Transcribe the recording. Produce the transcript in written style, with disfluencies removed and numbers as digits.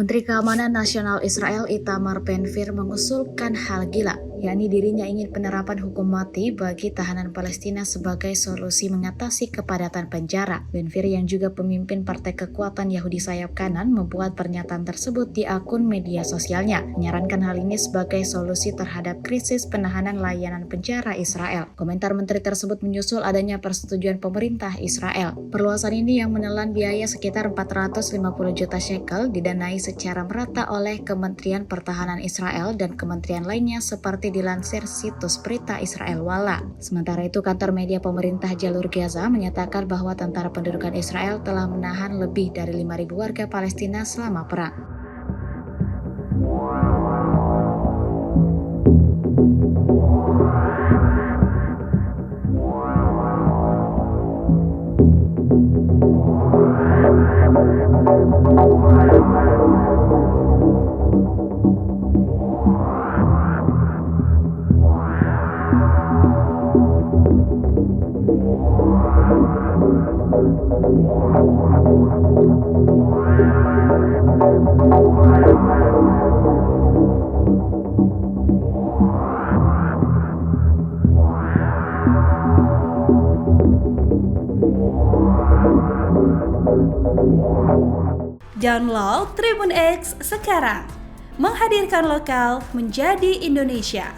Menteri Keamanan Nasional Israel Itamar Ben-Gvir mengusulkan hal gila, yakni dirinya ingin penerapan hukum mati bagi tahanan Palestina sebagai solusi mengatasi kepadatan penjara. Ben-Gvir yang juga pemimpin Partai Kekuatan Yahudi Sayap Kanan membuat pernyataan tersebut di akun media sosialnya, menyarankan hal ini sebagai solusi terhadap krisis penahanan layanan penjara Israel. Komentar menteri tersebut menyusul adanya persetujuan pemerintah Israel. Perluasan ini yang menelan biaya sekitar 450 juta shekel didanai secara merata oleh Kementerian Pertahanan Israel dan kementerian lainnya seperti dilansir situs berita Israel Walla. Sementara itu, kantor media pemerintah Jalur Gaza menyatakan bahwa tentara pendudukan Israel telah menahan lebih dari 5.000 warga Palestina selama perang. Download Tribun X sekarang, menghadirkan lokal menjadi Indonesia.